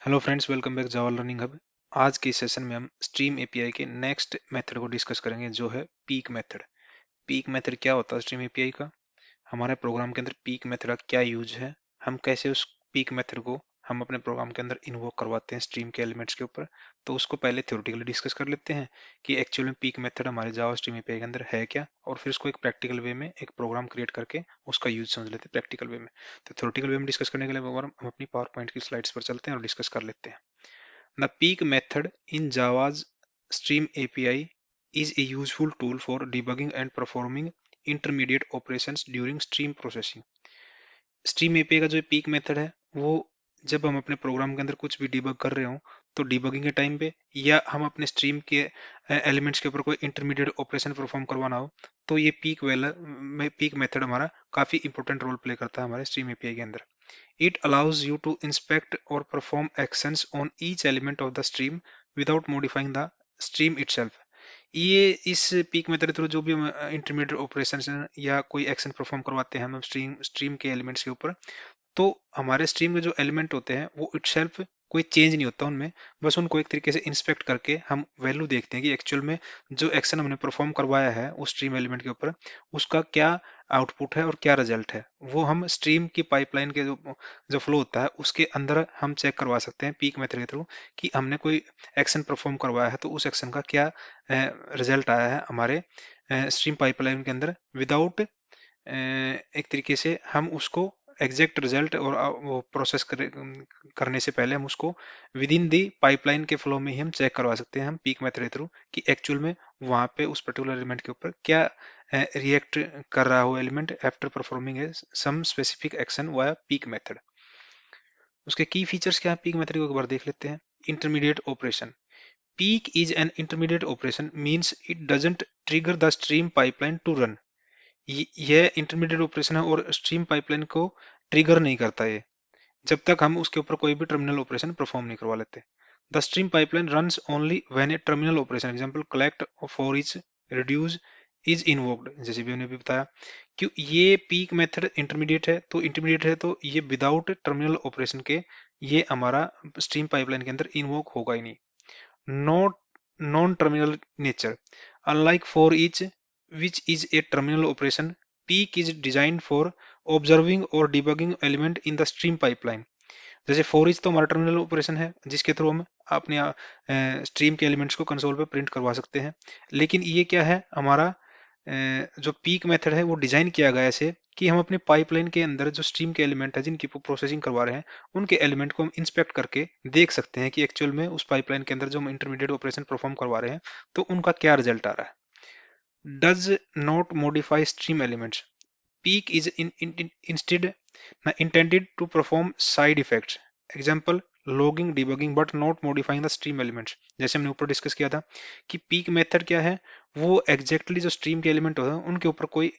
Hello friends, welcome back जावा learning hub. आज के session में हम स्ट्रीम एपीआई के नेक्स्ट मेथड को डिस्कस करेंगे, जो है पीक मेथड। पीक मेथड क्या होता है स्ट्रीम एपीआई का, हमारे प्रोग्राम के अंदर पीक मेथड का क्या यूज है, हम कैसे उस पीक मेथड को हम अपने प्रोग्राम के अंदर इन्वोक करवाते हैं स्ट्रीम के एलिमेंट्स के ऊपर। तो उसको पहले थ्योरेटिकली डिस्कस कर लेते हैं कि एक्चुअल में पीक मेथड हमारे जावा स्ट्रीम एपीआई के अंदर है क्या, और फिर उसको एक प्रैक्टिकल वे में एक प्रोग्राम क्रिएट करके उसका यूज समझ लेते हैं प्रैक्टिकल वे में। तो थ्योरेटिकल वे में डिस्कस करने के लिए हम अपनी पावर पॉइंट की स्लाइड्स पर चलते हैं और डिस्कस कर लेते हैं। The peak method in Java's Stream API is a useful tool for debugging and performing intermediate operations during stream processing. Stream API का जो पीक मेथड है वो जब हम अपने प्रोग्राम के अंदर कुछ भी डिबग कर रहे हो, तो डिबगिंग के टाइम पे या हम अपने स्ट्रीम के एलिमेंट्स के ऊपर कोई इंटरमीडिएट ऑपरेशन परफॉर्म करवाना हो, तो ये पीक मेथड हमारा काफी इंपॉर्टेंट रोल प्ले करता है हमारे स्ट्रीम एपीआई के अंदर। It allows you to inspect or perform actions on each element of the stream without modifying the stream itself. ये इस पीक मेथड थ्रू जो भी हम इंटरमीडिएट ऑपरेशन या कोई एक्शन परफॉर्म करवाते हैं हम स्ट्रीम के एलिमेंट्स के ऊपर, तो हमारे स्ट्रीम में जो एलिमेंट होते हैं वो इटसेल्फ कोई चेंज नहीं होता उनमें। बस उनको एक तरीके से इंस्पेक्ट करके हम वैल्यू देखते हैं कि एक्चुअल में जो एक्शन हमने परफॉर्म करवाया है उस स्ट्रीम एलिमेंट के ऊपर, उसका क्या आउटपुट है और क्या रिजल्ट है। वो हम स्ट्रीम की पाइपलाइन के जो जो फ्लो होता है उसके अंदर हम चेक करवा सकते हैं पीक मेथड के थ्रू कि हमने कोई एक्शन परफॉर्म करवाया है तो उस एक्शन का क्या रिजल्ट आया है हमारे स्ट्रीम पाइपलाइन के अंदर, विदाउट एक तरीके से हम उसको एग्जैक्ट रिजल्ट और वो प्रोसेस करने से पहले हम उसको विद इन दी पाइपलाइन के फ्लो में ही हम चेक करवा सकते हैं हम पीक मेथड के थ्रू कि एक्चुअल में वहां पे उस पर्टिकुलर एलिमेंट के ऊपर क्या रिएक्ट कर रहा हो element after performing a some specific action via peek method. उसके की फीचर्स क्या है पीक मेथड को एक बार देख लेते हैं। Intermediate operation. Peek is an intermediate operation means it doesn't trigger the stream pipeline to run. यह इंटरमीडिएट ऑपरेशन है और स्ट्रीम पाइपलाइन को ट्रिगर नहीं करता ये, जब तक हम उसके ऊपर कोई भी टर्मिनल ऑपरेशन परफॉर्म नहीं करवा लेते। The stream pipeline runs only when A terminal operation example collect for each reduce is invoked, जैसे भी हमने भी बताया। क्यों ये पीक मेथड इंटरमीडिएट है, तो इंटरमीडिएट है तो ये विदाउट टर्मिनल ऑपरेशन के ये हमारा स्ट्रीम पाइपलाइन के अंदर इन्वोक होगा ही नहीं। Not non terminal nature. Unlike for each which is a terminal operation, peak is designed for observing or debugging element in the stream pipeline. जैसे फॉर ईच तो हमारा टर्मिनल ऑपरेशन है जिसके through हम अपने स्ट्रीम के एलिमेंट्स को console पे प्रिंट करवा सकते हैं, लेकिन ये क्या है हमारा जो पीक मेथड है वो डिजाइन किया गया ऐसे कि हम अपने पाइपलाइन के अंदर जो स्ट्रीम के एलिमेंट है जिनकी प्रोसेसिंग करवा रहे हैं उनके एलिमेंट को हम इंस्पेक्ट करके देख सकते हैं कि एक्चुअल में उस पाइपलाइन के अंदर जो हम इंटरमीडिएट ऑपरेशन परफॉर्म करवा रहे हैं तो उनका क्या रिजल्ट आ रहा है। Does not modify stream elements. Peak is instead intended to perform side effects. Example, logging, debugging, but not modifying the stream elements. जैसे हमने ऊपर डिस्कस किया था कि पीक मेथड क्या है, वो एग्जैक्टली जो स्ट्रीम के एलिमेंट होते हैं उनके ऊपर कोई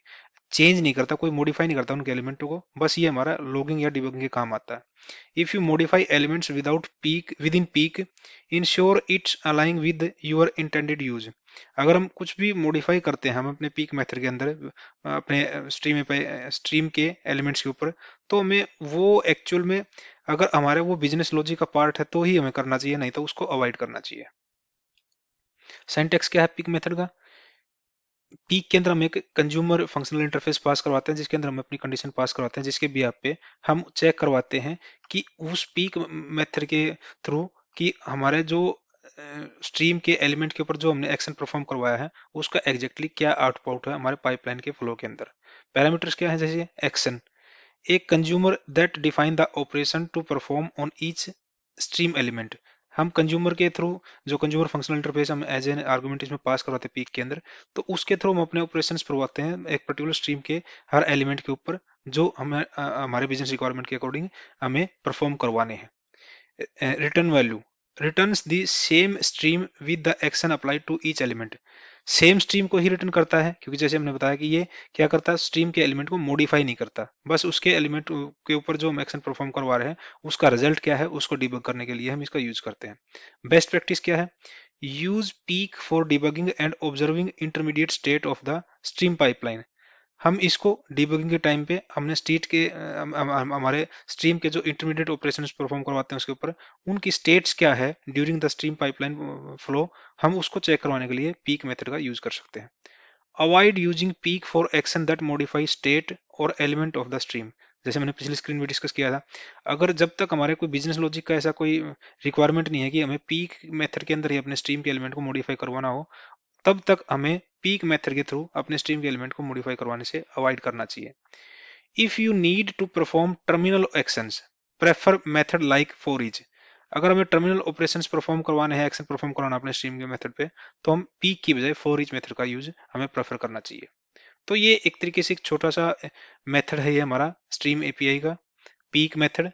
चेंज नहीं करता, कोई मॉडिफाई नहीं करता उनके एलिमेंटों को, बस ये हमारा लॉगिंग या डिबगिंग के काम आता है। If you modify elements without peek within peek ensure it's aligning with your intended use. अगर हम कुछ भी मॉडिफाई करते हैं हम अपने पीक मेथड के अंदर अपने स्ट्रीम के एलिमेंट्स के ऊपर, तो हमें वो एक्चुअल में अगर हमारे वो बिजनेस लॉजिक का पार्ट है तो ही हमें करना चाहिए, नहीं तो उसको अवॉइड करना चाहिए। सिंटैक्स क्या है पीक मेथड का। पीक के अंदर हम एक कंज्यूमर फंक्शनल इंटरफेस पास करवाते हैं जिसके अंदर हम अपनी कंडीशन पास करवाते हैं, जिसके बिहाफ पे हम चेक करवाते हैं कि उस पीक मेथड के थ्रू कि हमारे जो स्ट्रीम के एलिमेंट के ऊपर जो हमने एक्शन परफॉर्म करवाया है उसका एग्जैक्टली क्या आउटपुट है हमारे पाइपलाइन के फ्लो के अंदर। पैरामीटर्स क्या है, जैसे एक्शन एक consumer that define the operation to perform on each stream element. हम कंज्यूमर के थ्रू जो कंज्यूमर फंक्शनल इंटरफेस हम एज एन आर्गुमेंट इसमें पास करवाते हैं पीक के अंदर, तो उसके थ्रू हम अपने ऑपरेशंस करवाते हैं एक पर्टिकुलर स्ट्रीम के हर एलिमेंट के ऊपर जो हमें हमारे बिजनेस रिक्वायरमेंट के अकॉर्डिंग हमें परफॉर्म करवाने हैं। Return value returns the same stream with the action applied to each element. Same stream को ही रिटर्न करता है, क्योंकि जैसे हमने बताया कि ये क्या करता है स्ट्रीम के एलिमेंट को मॉडिफाई नहीं करता, बस उसके एलिमेंट के ऊपर जो हम एक्शन परफॉर्म करवा रहे हैं उसका रिजल्ट क्या है उसको डिबग करने के लिए हम इसका यूज करते हैं। बेस्ट प्रैक्टिस क्या है, use peak for debugging and observing intermediate state of the stream pipeline. हम इसको डिबगिंग के टाइम पे हमने स्टेट के हमारे स्ट्रीम के जो इंटरमीडिएट ऑपरेशंस परफॉर्म करवाते हैं उसके ऊपर उनकी स्टेट्स क्या है during the stream pipeline flow, हम उसको चेक करवाने के लिए पीक मेथड का यूज कर सकते हैं। Avoid using peak for action that modify state और एलिमेंट ऑफ द स्ट्रीम। जैसे मैंने पिछली स्क्रीन में डिस्कस किया था, अगर जब तक हमारे कोई बिजनेस लॉजिक का ऐसा कोई रिक्वायरमेंट नहीं है कि हमें पीक मेथड के अंदर ही अपने स्ट्रीम के एलिमेंट को मॉडिफाई करवाना हो, तब तक हमें पीक मेथड के थ्रू अपने स्ट्रीम के एलिमेंट को मॉडिफाई करवाने से अवॉइड करना चाहिए। If you need to perform terminal actions, prefer method like for each. अगर हमें टर्मिनल ऑपरेशंस परफॉर्म करवाने हैं, एक्शन परफॉर्म करवाना अपने स्ट्रीम के मेथड पे, तो हम पीक की बजाय फॉर ईच मेथड का यूज हमें प्रेफर करना चाहिए। तो ये एक तरीके से एक छोटा सा मेथड है ये हमारा स्ट्रीम एपीआई का पीक मेथड।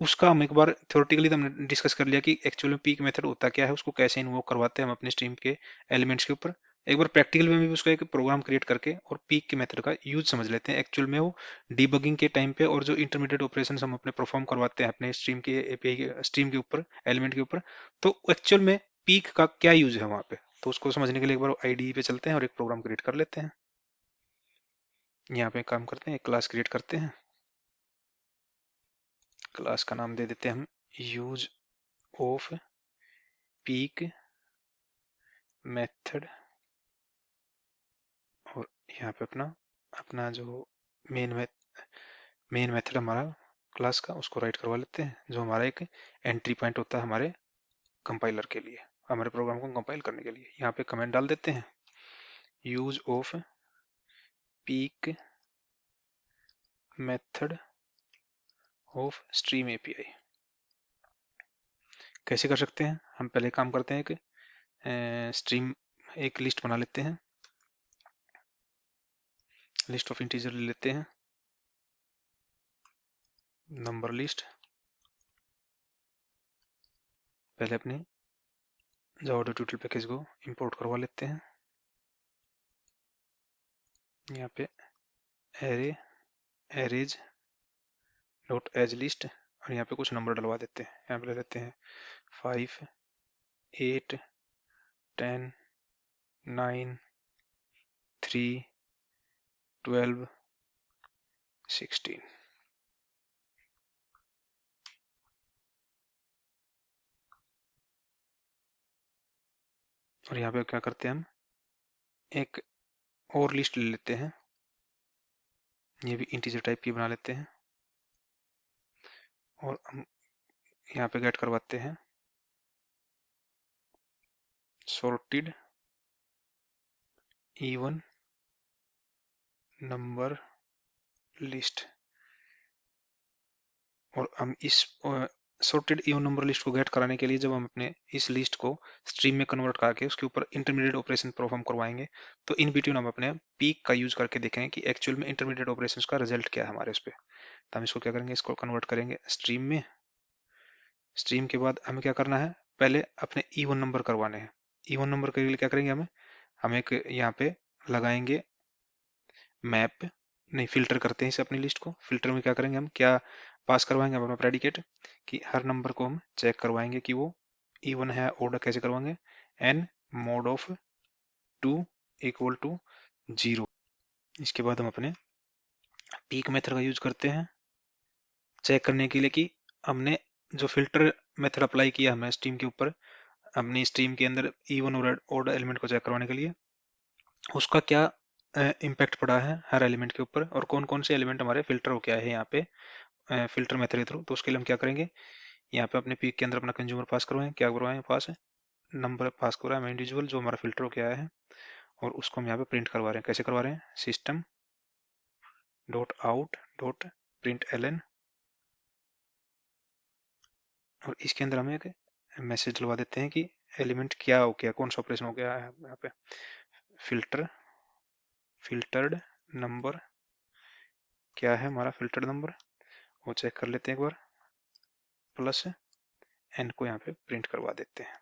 उसका हम एक बार थ्योरेटिकली तो हमने डिस्कस कर लिया कि एक्चुअल में पीक मेथड होता क्या है, उसको कैसे इन्वोक करवाते हैं हम अपने स्ट्रीम के एलिमेंट्स के ऊपर। एक बार प्रैक्टिकल में भी उसका एक प्रोग्राम क्रिएट करके और पीक के मेथड का यूज समझ लेते हैं एक्चुअल में वो डीबगिंग के टाइम पे, और जो इंटरमीडिएट ऑपरेशंस हम अपने परफॉर्म करवाते हैं अपने स्ट्रीम के एपीआई के स्ट्रीम के ऊपर एलिमेंट के ऊपर, तो एक्चुअल में पीक का क्या यूज है वहां पे। तो उसको समझने के लिए एक बार आईडी पे चलते हैं और एक प्रोग्राम क्रिएट कर लेते हैं। यहाँ पे काम करते हैं, एक क्लास क्रिएट करते हैं। क्लास का नाम दे देते हैं हम यूज ऑफ पीक मेथड, और यहाँ पे अपना अपना जो मेन मेथड हमारा क्लास का उसको राइट करवा लेते हैं, जो हमारा एक एंट्री पॉइंट होता है हमारे कंपाइलर के लिए, हमारे प्रोग्राम को कंपाइल करने के लिए। यहाँ पे कमेंट डाल देते हैं use off peak method of stream API. कैसे कर सकते हैं, हम पहले काम करते हैं कि स्ट्रीम एक लिस्ट बना लेते हैं, लिस्ट ऑफ इंटीजर ले लेते हैं, नंबर लिस्ट। पहले अपने जावा ट्यूटोरियल पैकेज को इंपोर्ट करवा लेते हैं। यहाँ पे array arrays dot as list, और यहाँ पे कुछ नंबर डलवा देते हैं। यहाँ पे ले लेते हैं 5, 8, 10, 9, 3, 12, 16। और यहाँ पे क्या करते हैं, हम एक और लिस्ट ले लेते हैं, ये भी इंटीजर टाइप की बना लेते हैं, और हम यहाँ पे गेट करवाते हैं सॉर्टेड इवन नंबर लिस्ट। और हम इस सॉर्टेड इवन नंबर लिस्ट को गेट कराने के लिए जब हम अपने इस लिस्ट को स्ट्रीम में कन्वर्ट करके उसके ऊपर इंटरमीडिएट ऑपरेशन परफॉर्म करवाएंगे, तो इन बिटवीन हम अपने पीक का यूज करके देखेंगे कि एक्चुअल में इंटरमीडिएट ऑपरेशंस का रिजल्ट क्या है हमारे उस पर। तो हम इसको क्या करेंगे, इसको कन्वर्ट करेंगे स्ट्रीम में। स्ट्रीम के बाद हमें क्या करना है, पहले अपने इवन नंबर करवाने हैं। इवन नंबर के लिए क्या करेंगे, हम एक यहाँ पे लगाएंगे मैप, नहीं फिल्टर करते हैं इसे अपनी लिस्ट को। फिल्टर में क्या करेंगे, हम क्या पास करवाएंगे, अपना प्रेडिकेट कि हर नंबर को हम चेक करवाएंगे कि वो इवन है। ऑर्डर कैसे करवाएंगे, n mod of 2 equal to 0। इसके बाद हम अपने पीक मेथड का यूज करते हैं चेक करने के लिए कि हमने जो फिल्टर मेथड अप्लाई किया हमें स्ट्रीम के ऊपर, अपनी स्ट्रीम के अंदर इवन और ऑर्डर एलिमेंट को चेक करवाने के लिए, उसका क्या इम्पैक्ट पड़ा है हर एलिमेंट के ऊपर, और कौन कौन से एलिमेंट हमारे फिल्टर हो गया है यहाँ पे फिल्टर मेथड के थ्रू। तो उसके लिए हम क्या करेंगे, यहाँ पे अपने पीक के अंदर अपना कंज्यूमर पास करवाएं, क्या करवाएं, पास है नंबर पास करवाएं हम इंडिविजुअल जो हमारा फिल्टर हो गया है, और उसको हम यहाँ पे प्रिंट करवा रहे हैं। कैसे करवा रहे हैं, system dot out dot print L, और इसके अंदर हमें एक मैसेज डलवा देते हैं कि एलिमेंट क्या हो गया, कौन सा ऑपरेशन हो गया है। यहाँ पे फिल्टर्ड नंबर क्या है, हमारा फिल्टर्ड नंबर वो चेक कर लेते हैं एक बार, प्लस एन को यहाँ पे प्रिंट करवा देते हैं।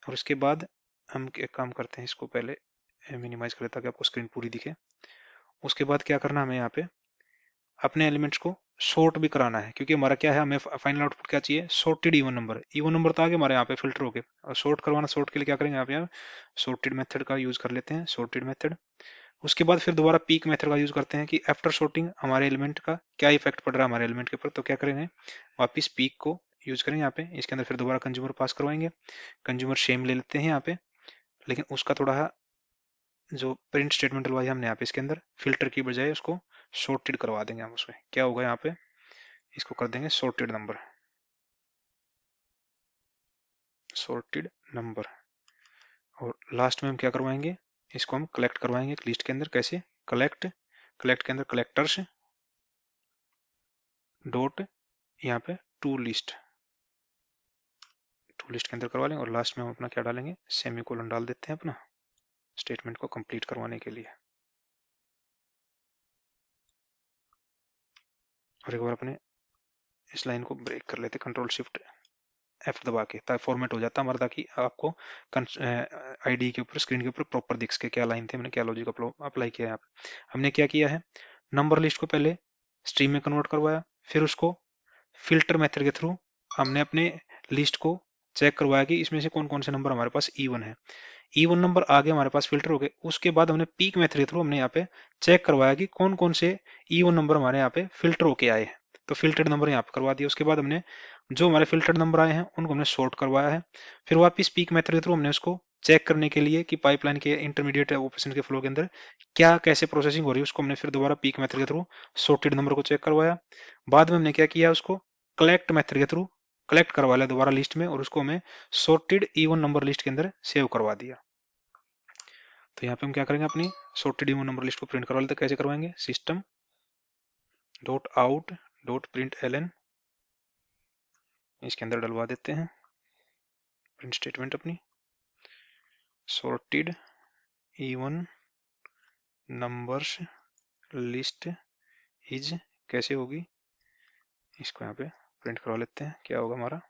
और उसके बाद हम एक काम करते हैं, इसको पहले मिनिमाइज कर लेते हैं ताकि आपको स्क्रीन पूरी दिखे। उसके बाद क्या करना, हमें यहाँ पे अपने एलिमेंट्स को सॉर्ट भी कराना है, क्योंकि हमारा क्या है, हमें फाइनल आउटपुट क्या चाहिए, sorted even number. Even number तो आगे हमारे यहाँ पे फिल्टर हो गए, और सॉर्ट करवाना, सॉर्ट के लिए क्या करेंगे, यहाँ पे सॉर्टेड मेथड का यूज कर लेते हैं। सॉर्टेड मेथड उसके बाद फिर दोबारा पीक मेथड का यूज करते हैं कि आफ्टर सॉर्टिंग हमारे एलिमेंट का क्या इफेक्ट पड़ रहा है हमारे एलिमेंट के ऊपर, तो क्या करेंगे वापिस पीक को यूज करेंगे यहाँ पे। इसके अंदर फिर दोबारा कंज्यूमर पास करवाएंगे, कंज्यूमर सेम ले लेते हैं यहाँ पे, लेकिन उसका थोड़ा जो प्रिंट स्टेटमेंट डलवाई हमने यहाँ पे इसके अंदर फिल्टर की बजाय उसको सॉर्टेड करवा देंगे हम। उसमें क्या होगा यहाँ पे, इसको कर देंगे सॉर्टेड नंबर, सॉर्टेड नंबर। और लास्ट में हम क्या करवाएंगे, इसको हम कलेक्ट करवाएंगे लिस्ट के अंदर। कैसे कलेक्ट, कलेक्ट के अंदर कलेक्टर्स डॉट यहाँ पे टू लिस्ट, टू लिस्ट के अंदर करवा लेंगे। और लास्ट में हम अपना क्या डालेंगे, सेमीकोलन डाल देते हैं अपना स्टेटमेंट को कंप्लीट करवाने के लिए। और एक बार अपने इस लाइन को ब्रेक कर लेते, कंट्रोल शिफ्ट F दबा के, ताकि फॉर्मेट हो जाता हमारा, ताकि आपको आईडी के ऊपर स्क्रीन के ऊपर प्रॉपर दिख सके क्या लाइन थे, हमने क्या लॉजिक अप्लाई किया है। यहाँ पे हमने क्या किया है, नंबर लिस्ट को पहले स्ट्रीम में कन्वर्ट करवाया, फिर उसको फिल्टर मेथड के थ्रू हमने अपने लिस्ट को चेक करवाया कि इसमें से कौन कौन से नंबर हमारे पास इवन है। इवन नंबर आगे हमारे पास फिल्टर हो गए। उसके बाद हमने पीक मेथड के थ्रू हमने यहाँ पे चेक करवाया कि कौन कौन से इवन नंबर हमारे यहाँ पे फिल्टर होके आए हैं, तो फिल्टर्ड नंबर यहाँ पे करवा दिया। उसके बाद हमने जो हमारे फिल्टर्ड नंबर आए हैं उनको हमने सॉर्ट करवाया है। फिर वापस पीक मेथड के थ्रू हमने उसको चेक करने के लिए कि पाइपलाइन के इंटरमीडिएट ऑपरेशन के फ्लो के अंदर क्या कैसे प्रोसेसिंग हो रही है, उसको हमने फिर दोबारा पीक मेथड के थ्रू सॉर्टेड नंबर को चेक करवाया। बाद में हमने क्या किया, उसको कलेक्ट मेथड के थ्रू कलेक्ट करवा लिया दोबारा लिस्ट में, और उसको हमें सॉर्टेड इवन नंबर लिस्ट के अंदर सेव करवा दिया। तो यहाँ पे हम क्या करेंगे, अपनी सॉर्टेड इवन नंबर लिस्ट को प्रिंट करवा लेते हैं। कैसे करवाएंगे, system dot out dot println, इसके अंदर डलवा देते हैं प्रिंट स्टेटमेंट अपनी, sorted even numbers list is कैसे होगी, इसको यहाँ पे प्रिंट करवा लेते हैं। क्या होगा हमारा,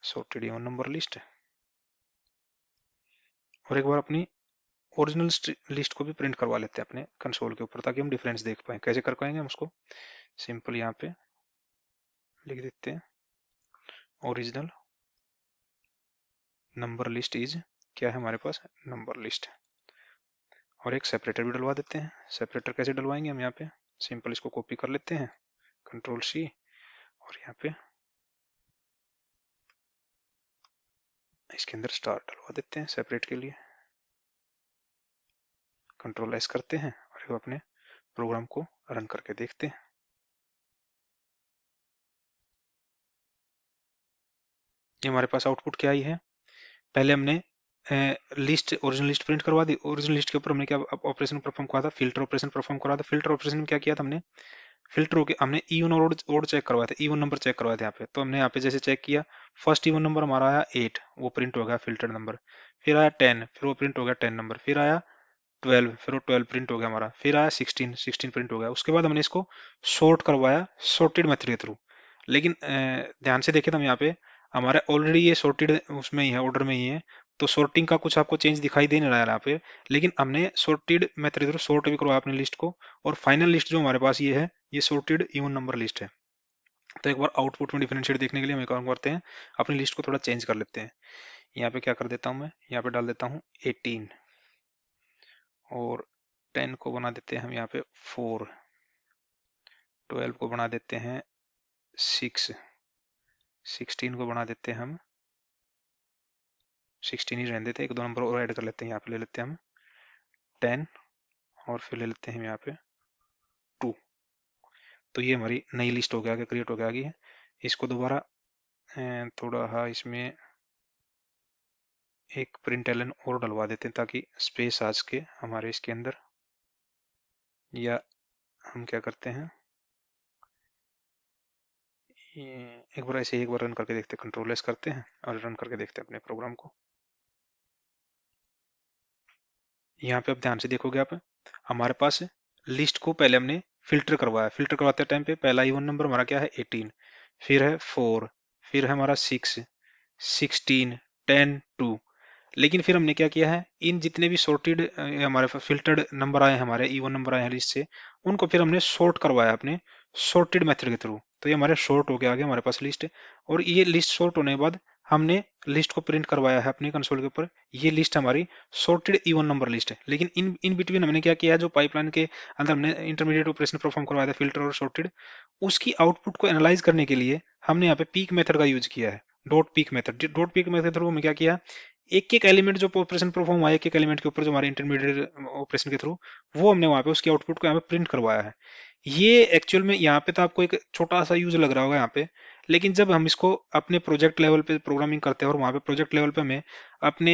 सॉर्टेड इवन नंबर लिस्ट। और एक बार अपनी ओरिजिनल लिस्ट को भी प्रिंट करवा लेते हैं अपने कंसोल के ऊपर, ताकि हम डिफरेंस देख पाए। कैसे कर पाएंगे हम उसको, सिंपल यहाँ पे लिख देते हैं ओरिजिनल नंबर लिस्ट इज, क्या है हमारे पास, नंबर लिस्ट। और एक सेपरेटर भी डलवा देते हैं। सेपरेटर कैसे डलवाएंगे हम, यहाँ पे सिंपल इसको कॉपी कर लेते हैं, कंट्रोल सी, और यहाँ पे इसके अंदर स्टार डलवा देते हैं सेपरेट के लिए, कंट्रोल एस करते हैं और अपने प्रोग्राम को रन करके देखते हैं। ये हमारे पास आउटपुट क्या आई है, पहले हमने लिस्ट ओरिजिनल लिस्ट प्रिंट करवा दी। ओरिजिनल लिस्ट के ऊपर हमने क्या ऑपरेशन परफॉर्म करा था, फिल्टर ऑपरेशन परफॉर्म करा था। फिल्टर ऑपरेशन में क्या किया था हमने, फिल्टर होके हमने इवन और ओड चेक करवाए थे, इवन नंबर चेक करवाए थे यहाँ पे। तो हमने यहाँ पे जैसे चेक किया, फर्स्ट इवन नंबर हमारा आया 8, वो प्रिंट हो गया फिल्टर नंबर। फिर आया 10, फिर वो प्रिंट हो गया 10 नंबर। फिर आया 12, फिर वो 12 प्रिंट हो गया हमारा। फिर आया 16, 16 प्रिंट हो गया। उसके बाद हमने इसको सॉर्ट करवाया सॉर्टेड मेथड के थ्रू। लेकिन ध्यान से देखें तो हम यहाँ पे हमारा ऑलरेडी ये सॉर्टेड उसमें ही है, ऑर्डर में ही है, तो सॉर्टिंग का कुछ आपको चेंज दिखाई दे नहीं रहा है यहाँ पे। लेकिन हमने सॉर्टेड मेथड के थ्रू सॉर्ट भी करवाया अपनी लिस्ट को, और फाइनल लिस्ट जो हमारे पास ये है, ये सॉर्टेड इवन नंबर लिस्ट है। तो एक बार आउटपुट में डिफरेंशिएट देखने के लिए हम काम करते हैं, अपनी लिस्ट को थोड़ा चेंज कर लेते हैं। यहाँ पे क्या कर देता हूँ मैं, यहाँ पे डाल देता हूँ 18, और 10 को बना देते हैं हम यहाँ पे 4, 12 को बना देते हैं 6, 16 को बना देते हैं हम 16 ही रहने देते हैं, एक दो नंबर और ऐड कर लेते हैं। यहाँ पे ले लेते हैं हम 10, और फिर ले लेते हैं हम यहाँ पे 2। तो ये हमारी नई लिस्ट हो गया, क्रिएट हो गया आगे है। इसको दोबारा थोड़ा हाँ इसमें एक प्रिंट एलन और डलवा देते हैं, ताकि स्पेस आ सके हमारे इसके अंदर। या हम क्या करते हैं, एक बार ऐसे एक बार रन करके देखते हैं, कंट्रोल एस करते हैं और रन करके देखते हैं अपने प्रोग्राम को। यहाँ पे अब ध्यान से देखोगे आप, हमारे पास लिस्ट को पहले हमने फिल्टर करवाया। फिल्टर करवाते टाइम पे पहला इवन नंबर हमारा क्या है 18, फिर है 4, फिर है हमारा 6, 16, 10, 2। लेकिन फिर हमने क्या किया है, इन जितने भी सॉर्टेड हमारे फिल्टर्ड नंबर आए हैं, हमारे इवन नंबर आए हैं लिस्ट से, उनको फिर हमने सॉर्ट करवाया अपने सॉर्टेड मेथड के थ्रू। तो ये हमारे सॉर्ट हो गया आगे हमारे पास लिस्ट। और ये लिस्ट सॉर्ट होने के बाद हमने लिस्ट को प्रिंट करवाया है अपने कंसोल के ऊपर। ये लिस्ट हमारी सॉर्टेड इवन नंबर लिस्ट है, लेकिन इन इन बिटवीन हमने क्या किया है, जो पाइपलाइन के अंदर हमने इंटरमीडिएट ऑपरेशन परफॉर्म करवाया था, फिल्टर और सॉर्टेड, उसकी आउटपुट को एनालाइज करने के लिए हमने यहाँ पे पीक मेथड का यूज किया है। Dot peak method, dot peak method through हमने क्या किया, एक एक एलिमेंट जो ऑपरेशन परफॉर्म हुआ है, एक एक एलिमेंट के ऊपर जो हमारे इंटरमीडिएट ऑपरेशन के थ्रू, वो हमने वहां पे उसकी आउटपुट को यहाँ पे प्रिंट करवाया है। ये एक्चुअल में यहाँ पे तो आपको एक छोटा सा यूज लग रहा होगा यहाँ पे, लेकिन जब हम इसको अपने प्रोजेक्ट लेवल पे प्रोग्रामिंग करते हैं और वहाँ पे प्रोजेक्ट लेवल पे हमें अपने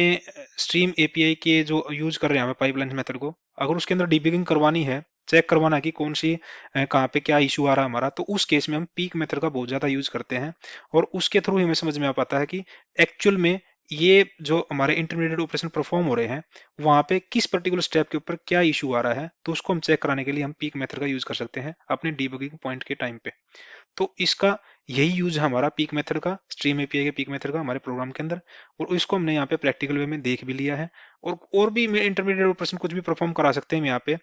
स्ट्रीम एपीआई के जो यूज कर रहे हैं हमें पाइपलाइन मेथड को, अगर उसके अंदर डिबगिंग करवानी है, चेक करवाना है कि कौन सी कहाँ पे क्या इशू आ रहा है हमारा, तो उस केस में हम पीक मेथड का बहुत ज्यादा यूज करते हैं। और उसके थ्रू हमें समझ में आ पाता है कि एक्चुअल में ये जो हमारे इंटरमीडिएट ऑपरेशन परफॉर्म हो रहे हैं वहां पे किस पर्टिकुलर स्टेप के ऊपर क्या इशू आ रहा है, तो उसको हम चेक कराने के लिए हम पीक मेथड का यूज कर सकते हैं अपने डिबगिंग पॉइंट के टाइम पे। तो इसका यही यूज है हमारा पीक मेथड का, स्ट्रीम एपीआई के पीक मेथड का हमारे प्रोग्राम के अंदर। और इसको हमने यहाँ पे प्रैक्टिकल वे में देख भी लिया है। और भी इंटरमीडिएट ऑपरेशन कुछ भी परफॉर्म करा सकते हैं हम यहाँ पे,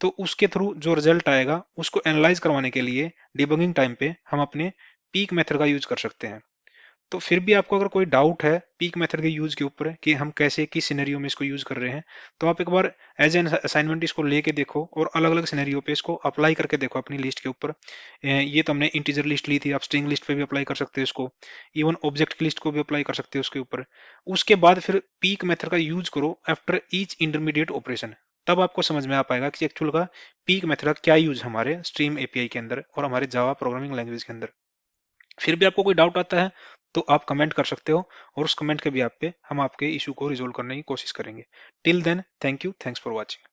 तो उसके थ्रू जो रिजल्ट आएगा उसको एनालाइज करवाने के लिए डिबगिंग टाइम पे हम अपने पीक मेथड का यूज कर सकते हैं। तो फिर भी आपको अगर कोई डाउट है पीक मेथड के यूज के ऊपर कि हम कैसे किस सिनेरियो में इसको यूज कर रहे हैं, तो आप एक बार एज एन असाइनमेंट इसको लेके देखो और अलग अलग सिनेरियो पे इसको अप्लाई करके देखो अपनी लिस्ट के ऊपर। ये तो हमने इंटीजर लिस्ट ली थी, आप स्ट्रिंग लिस्ट पे भी अप्लाई कर सकते हो इसको, इवन ऑब्जेक्ट की लिस्ट को भी अप्लाई कर सकते हो उसके ऊपर। उसके बाद फिर पीक मेथड का यूज करो आफ्टर ईच इंटरमीडिएट ऑपरेशन, तब आपको समझ में आ पाएगा कि एक्चुअल का पीक मेथड का क्या यूज हमारे स्ट्रीम एपीआई के अंदर और हमारे जावा प्रोग्रामिंग लैंग्वेज के अंदर। फिर भी आपको कोई डाउट आता है तो आप कमेंट कर सकते हो, और उस कमेंट के भी आप पे हम आपके इशू को रिजोल्व करने की कोशिश करेंगे। Till then, thank you, thanks for watching.